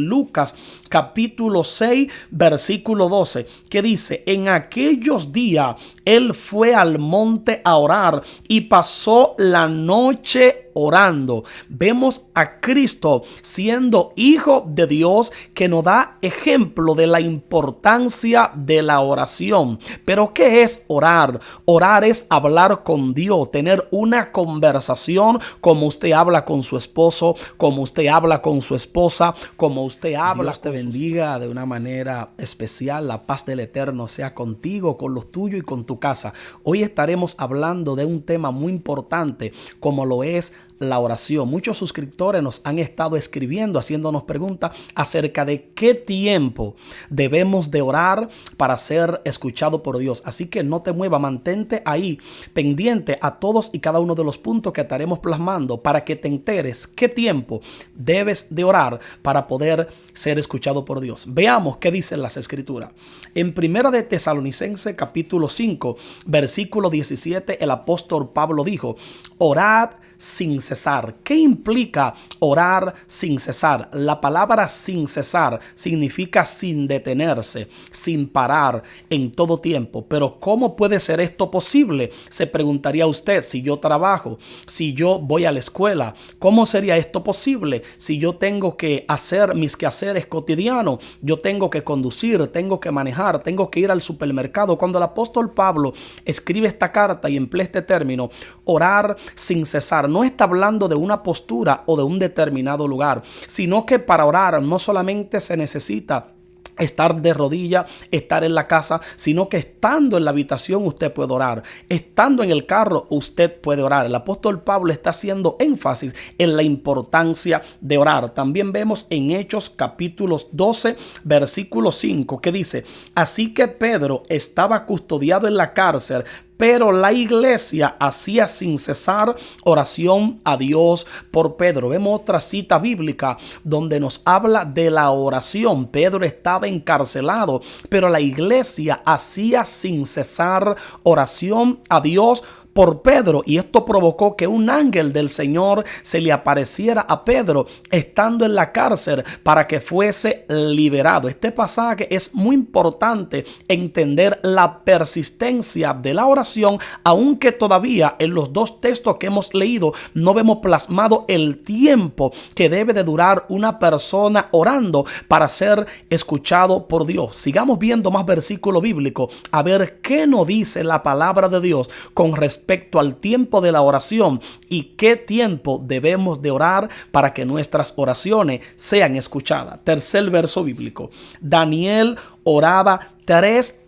Lucas capítulo 6 versículo 12, que dice: en aquellos días él fue al monte a orar y pasó la noche orando. Vemos a Cristo siendo hijo de Dios, que nos da ejemplo de la importancia de la oración. Pero ¿qué es orar? Orar es hablar con Dios, tener una conversación como usted habla con su esposo, como usted habla con su esposa, como usted habla. Dios te bendiga de una manera especial. La paz del Eterno sea contigo, con los tuyos y con tu casa. Hoy estaremos hablando de un tema muy importante, como lo es la oración. Muchos suscriptores nos han estado escribiendo, haciéndonos preguntas acerca de qué tiempo debemos de orar para ser escuchado por Dios. Así que no te muevas, mantente ahí pendiente a todos y cada uno de los puntos que estaremos plasmando para que te enteres qué tiempo debes de orar para poder ser escuchado por Dios. Veamos qué dicen las escrituras. En Primera de Tesalonicenses capítulo 5 versículo 17, el apóstol Pablo dijo: orad sin cesar. ¿Qué implica orar sin cesar? La palabra sin cesar significa sin detenerse, sin parar, en todo tiempo. Pero ¿cómo puede ser esto posible? Se preguntaría usted. Si yo trabajo, si yo voy a la escuela, ¿cómo sería esto posible? Si yo tengo que hacer mis quehaceres cotidianos, yo tengo que conducir, tengo que manejar, tengo que ir al supermercado. Cuando el apóstol Pablo escribe esta carta y emplea este término, orar sin cesar, no está hablando de una postura o de un determinado lugar, sino que para orar no solamente se necesita estar de rodillas, estar en la casa, sino que estando en la habitación usted puede orar. Estando en el carro usted puede orar. El apóstol Pablo está haciendo énfasis en la importancia de orar. También vemos en Hechos capítulos 12 versículo 5 que dice: así que Pedro estaba custodiado en la cárcel, pero la iglesia hacía sin cesar oración a Dios por Pedro. Vemos otra cita bíblica donde nos habla de la oración. Pedro estaba encarcelado, pero la iglesia hacía sin cesar oración a Dios por Pedro, y esto provocó que un ángel del Señor se le apareciera a Pedro estando en la cárcel para que fuese liberado. Este pasaje es muy importante entender la persistencia de la oración, aunque todavía en los dos textos que hemos leído no vemos plasmado el tiempo que debe de durar una persona orando para ser escuchado por Dios. Sigamos viendo más versículos bíblicos a ver qué nos dice la palabra de Dios con respecto al tiempo de la oración y qué tiempo debemos de orar para que nuestras oraciones sean escuchadas. Tercer verso bíblico. Daniel oraba 3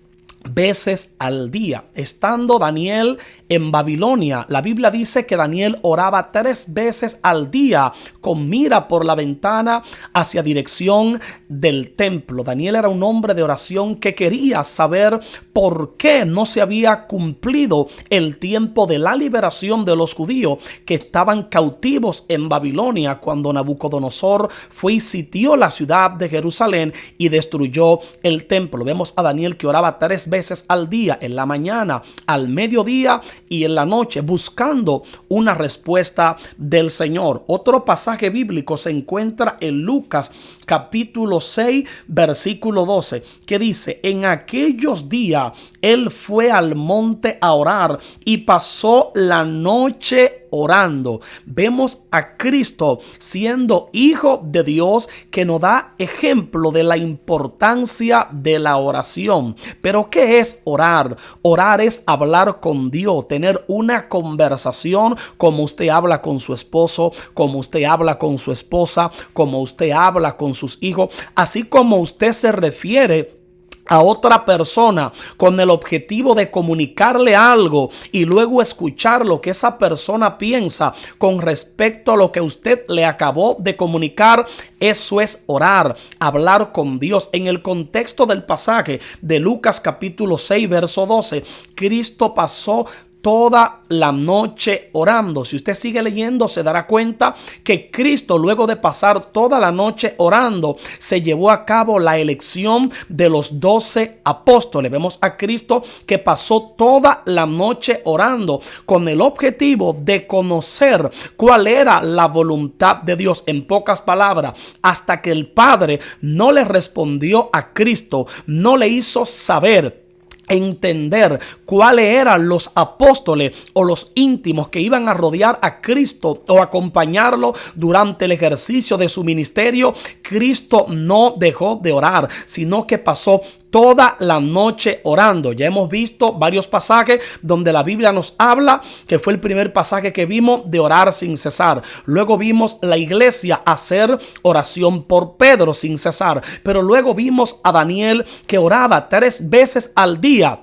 veces al día. Estando Daniel en Babilonia, la Biblia dice que Daniel oraba 3 veces al día con mira por la ventana hacia dirección del templo. Daniel era un hombre de oración que quería saber por qué no se había cumplido el tiempo de la liberación de los judíos que estaban cautivos en Babilonia cuando Nabucodonosor fue y sitió la ciudad de Jerusalén y destruyó el templo. Vemos a Daniel que oraba 3 veces al día, en la mañana, al mediodía y en la noche, buscando una respuesta del Señor. Otro pasaje bíblico se encuentra en Lucas capítulo 6 versículo 12, que dice: en aquellos días él fue al monte a orar y pasó la noche orando. Vemos a Cristo siendo hijo de Dios, que nos da ejemplo de la importancia de la oración. Pero ¿qué es orar? Orar es hablar con Dios, tener una conversación como usted habla con su esposo, como usted habla con su esposa, como usted habla con sus hijos, así como usted se refiere a otra persona con el objetivo de comunicarle algo y luego escuchar lo que esa persona piensa con respecto a lo que usted le acabó de comunicar. Eso es orar, hablar con Dios. En el contexto del pasaje de Lucas capítulo 6 verso 12, Cristo pasó toda la noche orando. Si usted sigue leyendo, se dará cuenta que Cristo, luego de pasar toda la noche orando, se llevó a cabo la elección de los 12 apóstoles. Vemos a Cristo que pasó toda la noche orando con el objetivo de conocer cuál era la voluntad de Dios. En pocas palabras, hasta que el Padre no le respondió a Cristo, no le hizo saber, entender cuáles eran los apóstoles o los íntimos que iban a rodear a Cristo o acompañarlo durante el ejercicio de su ministerio. Cristo no dejó de orar, sino que pasó toda la noche orando. Ya hemos visto varios pasajes donde la Biblia nos habla, que fue el primer pasaje que vimos, de orar sin cesar. Luego vimos la iglesia hacer oración por Pedro sin cesar. Pero luego vimos a Daniel que oraba 3 veces al día,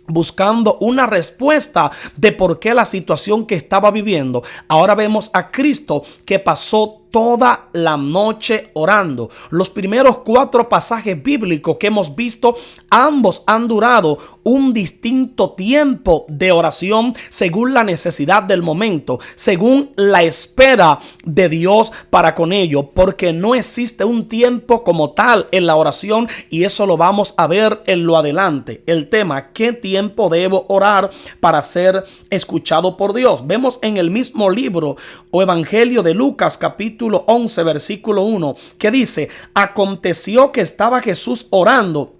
buscando una respuesta de por qué la situación que estaba viviendo. Ahora vemos a Cristo que pasó toda la noche orando. Los primeros 4 pasajes bíblicos que hemos visto, ambos han durado un distinto tiempo de oración según la necesidad del momento, según la espera de Dios para con ello, porque no existe un tiempo como tal en la oración, y eso lo vamos a ver en lo adelante. El tema: ¿qué tiempo debo orar para ser escuchado por Dios? Vemos en el mismo libro o evangelio de Lucas, capítulo 11, versículo 1, que dice: aconteció que estaba Jesús orando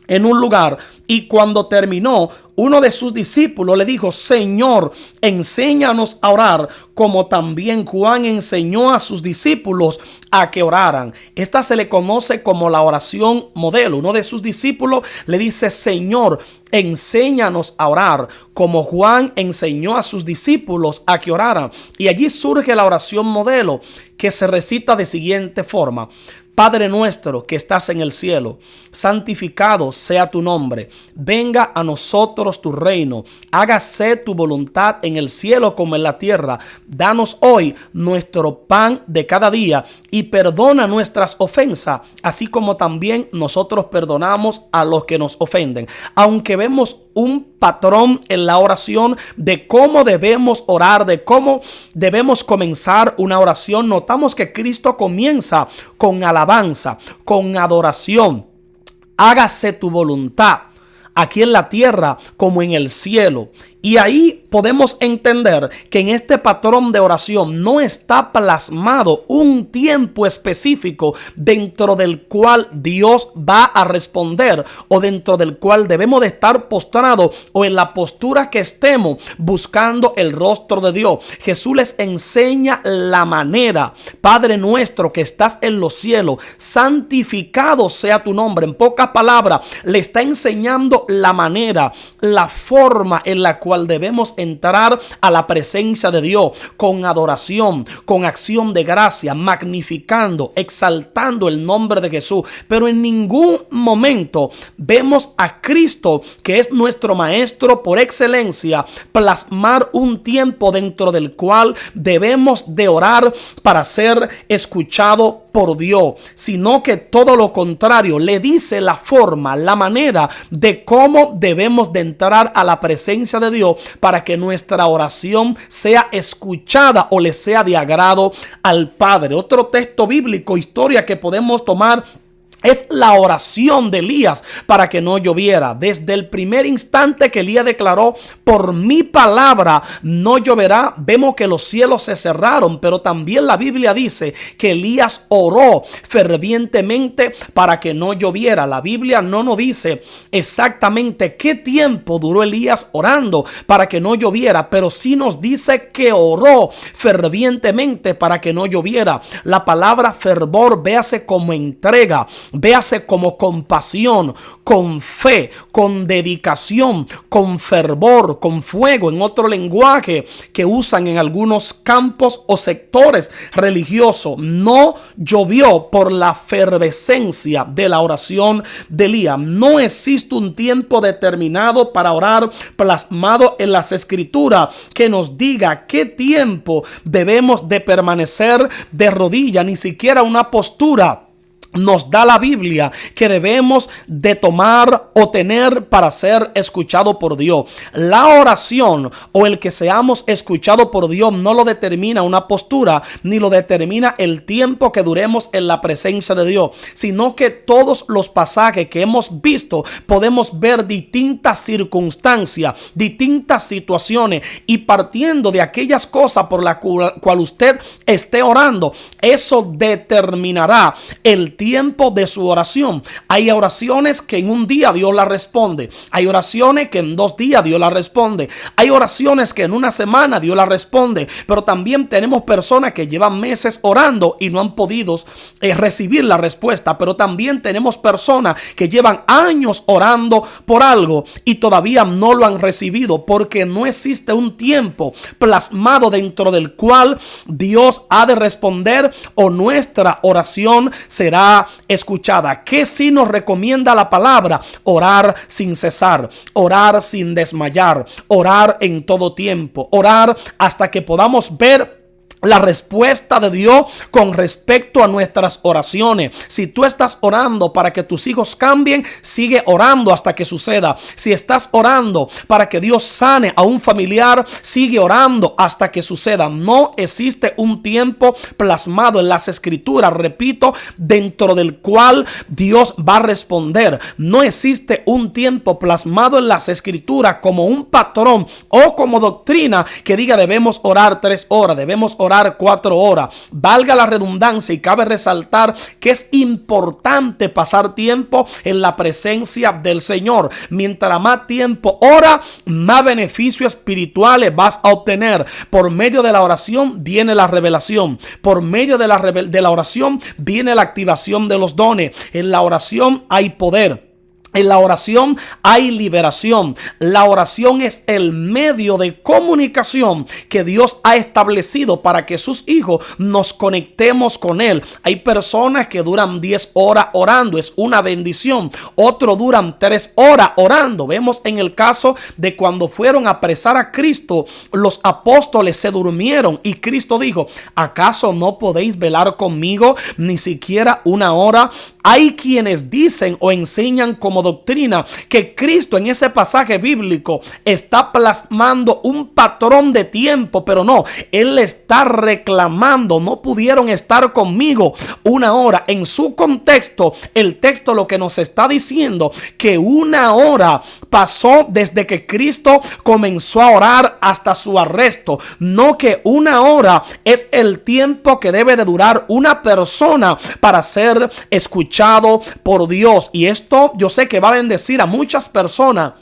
en un lugar, y cuando terminó, uno de sus discípulos le dijo: Señor, enséñanos a orar, como también Juan enseñó a sus discípulos a que oraran. Esta se le conoce como la oración modelo. Uno de sus discípulos le dice: Señor, enséñanos a orar, como Juan enseñó a sus discípulos a que oraran. Y allí surge la oración modelo, que se recita de siguiente forma: Padre nuestro que estás en el cielo, santificado sea tu nombre. Venga a nosotros tu reino. Hágase tu voluntad en el cielo como en la tierra. Danos hoy nuestro pan de cada día y perdona nuestras ofensas, así como también nosotros perdonamos a los que nos ofenden. Aunque vemos un patrón en la oración de cómo debemos orar, de cómo debemos comenzar una oración, notamos que Cristo comienza con alabanza, con adoración. Hágase tu voluntad aquí en la tierra como en el cielo. Y ahí podemos entender que en este patrón de oración no está plasmado un tiempo específico dentro del cual Dios va a responder, o dentro del cual debemos de estar postrados, o en la postura que estemos buscando el rostro de Dios. Jesús les enseña la manera. Padre nuestro que estás en los cielos, santificado sea tu nombre. En pocas palabras, le está enseñando la manera, la forma en la cual debemos entrar a la presencia de Dios con adoración, con acción de gracia, magnificando, exaltando el nombre de Jesús. Pero en ningún momento vemos a Cristo, que es nuestro maestro por excelencia, plasmar un tiempo dentro del cual debemos de orar para ser escuchado por Dios, sino que todo lo contrario, le dice la forma, la manera de cómo debemos de entrar a la presencia de Dios para que nuestra oración sea escuchada o le sea de agrado al Padre. Otro texto bíblico, historia que podemos tomar, es la oración de Elías para que no lloviera. Desde el primer instante que Elías declaró: por mi palabra no lloverá, vemos que los cielos se cerraron. Pero también la Biblia dice que Elías oró fervientemente para que no lloviera. La Biblia no nos dice exactamente qué tiempo duró Elías orando para que no lloviera, pero sí nos dice que oró fervientemente para que no lloviera. La palabra fervor, véase como entrega, véase como compasión, con fe, con dedicación, con fervor, con fuego, en otro lenguaje que usan en algunos campos o sectores religiosos. No llovió por la efervescencia de la oración de Elías. No existe un tiempo determinado para orar plasmado en las escrituras que nos diga qué tiempo debemos de permanecer de rodillas, ni siquiera una postura nos da la Biblia que debemos de tomar o tener para ser escuchado por Dios. La oración o el que seamos escuchados por Dios no lo determina una postura, ni lo determina el tiempo que duremos en la presencia de Dios, sino que todos los pasajes que hemos visto podemos ver distintas circunstancias, distintas situaciones, y partiendo de aquellas cosas por las cual usted esté orando, eso determinará el tiempo de su oración. Hay oraciones que en un día Dios la responde. Hay oraciones que en 2 días Dios la responde. Hay oraciones que en una semana Dios la responde. Pero también tenemos personas que llevan meses orando y no han podido recibir la respuesta. Pero también tenemos personas que llevan años orando por algo y todavía no lo han recibido, porque no existe un tiempo plasmado dentro del cual Dios ha de responder o nuestra oración será escuchada. ¿Qué sí nos recomienda la palabra? Orar sin cesar, orar sin desmayar, orar en todo tiempo, orar hasta que podamos ver la respuesta de Dios con respecto a nuestras oraciones. Si tú estás orando para que tus hijos cambien, sigue orando hasta que suceda. Si estás orando para que Dios sane a un familiar, sigue orando hasta que suceda. No existe un tiempo plasmado en las escrituras, repito, dentro del cual Dios va a responder. No existe un tiempo plasmado en las escrituras como un patrón o como doctrina que diga debemos orar 3 horas, debemos orar 4 horas. Valga la redundancia, y cabe resaltar que es importante pasar tiempo en la presencia del Señor. Mientras más tiempo ora, más beneficios espirituales vas a obtener. Por medio de la oración viene la revelación. Por medio de la oración viene la activación de los dones. En la oración hay poder. En la oración hay liberación. La oración es el medio de comunicación que Dios ha establecido para que sus hijos nos conectemos con Él. Hay personas que duran 10 horas orando, es una bendición. Otros duran 3 horas orando. Vemos en el caso de cuando fueron a apresar a Cristo, los apóstoles se durmieron y Cristo dijo: ¿acaso no podéis velar conmigo ni siquiera 1 hora? Hay quienes dicen o enseñan como doctrina que Cristo en ese pasaje bíblico está plasmando un patrón de tiempo, pero no, Él está reclamando: no pudieron estar conmigo 1 hora. En su contexto, el texto lo que nos está diciendo que 1 hora pasó desde que Cristo comenzó a orar hasta su arresto, no que 1 hora es el tiempo que debe de durar una persona para ser escuchado por Dios. Y esto yo sé que va a bendecir a muchas personas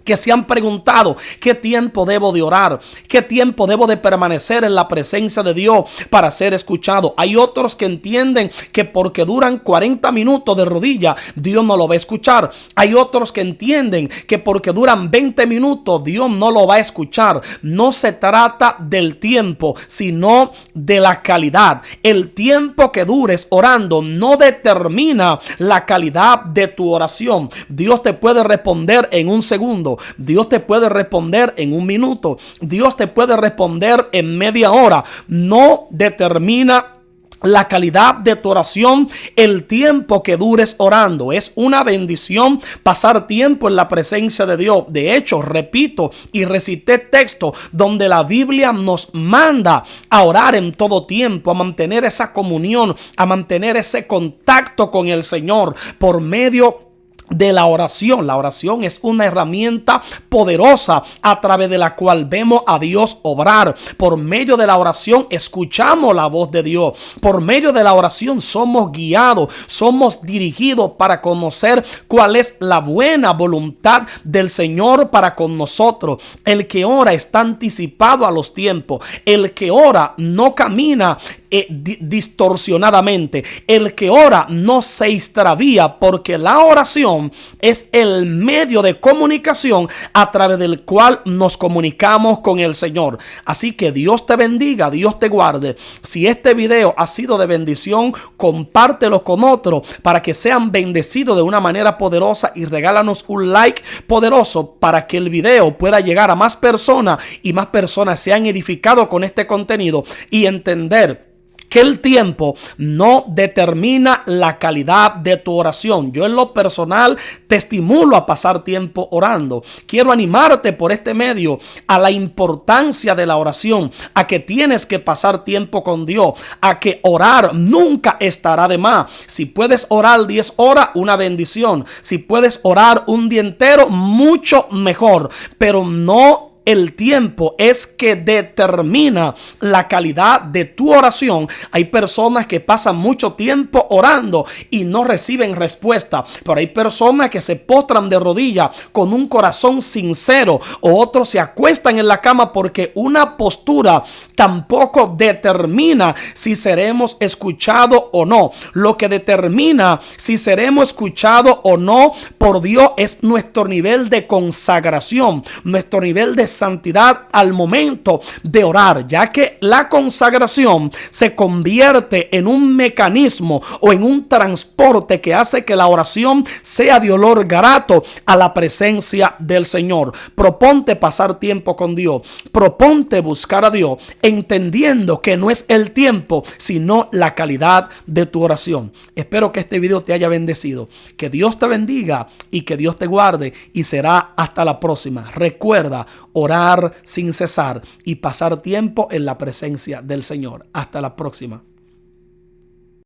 que se han preguntado: ¿qué tiempo debo de orar? ¿Qué tiempo debo de permanecer en la presencia de Dios para ser escuchado? Hay otros que entienden que porque duran 40 minutos de rodilla, Dios no lo va a escuchar. Hay otros que entienden que porque duran 20 minutos, Dios no lo va a escuchar. No se trata del tiempo, sino de la calidad. El tiempo que dures orando no determina la calidad de tu oración. Dios te puede responder en 1 segundo. Dios te puede responder en 1 minuto. Dios te puede responder en media hora. No determina la calidad de tu oración el tiempo que dures orando. Es una bendición pasar tiempo en la presencia de Dios. De hecho, repito y recité texto donde la Biblia nos manda a orar en todo tiempo, a mantener esa comunión, a mantener ese contacto con el Señor por medio de la oración. La oración es una herramienta poderosa a través de la cual vemos a Dios obrar. Por medio de la oración escuchamos la voz de Dios. Por medio de la oración somos guiados, somos dirigidos para conocer cuál es la buena voluntad del Señor para con nosotros. El que ora está anticipado a los tiempos. El que ora no camina distorsionadamente. El que ora no se extravía, porque la oración es el medio de comunicación a través del cual nos comunicamos con el Señor. Así que Dios te bendiga, Dios te guarde. Si este video ha sido de bendición, compártelo con otros para que sean bendecidos de una manera poderosa, y regálanos un like poderoso para que el video pueda llegar a más personas y más personas sean edificados con este contenido y entender que el tiempo no determina la calidad de tu oración. Yo en lo personal te estimulo a pasar tiempo orando. Quiero animarte por este medio a la importancia de la oración, a que tienes que pasar tiempo con Dios, a que orar nunca estará de más. Si puedes orar 10 horas, una bendición. Si puedes orar un día entero, mucho mejor, pero no el tiempo es que determina la calidad de tu oración. Hay personas que pasan mucho tiempo orando y no reciben respuesta, pero hay personas que se postran de rodillas con un corazón sincero, o otros se acuestan en la cama, porque una postura tampoco determina si seremos escuchados o no. Lo que determina si seremos escuchados o no por Dios es nuestro nivel de consagración, nuestro nivel de santidad al momento de orar, ya que la consagración se convierte en un mecanismo o en un transporte que hace que la oración sea de olor grato a la presencia del Señor. Proponte pasar tiempo con Dios, proponte buscar a Dios, entendiendo que no es el tiempo, sino la calidad de tu oración. Espero que este video te haya bendecido, que Dios te bendiga y que Dios te guarde, y será hasta la próxima. Recuerda orar sin cesar y pasar tiempo en la presencia del Señor. Hasta la próxima.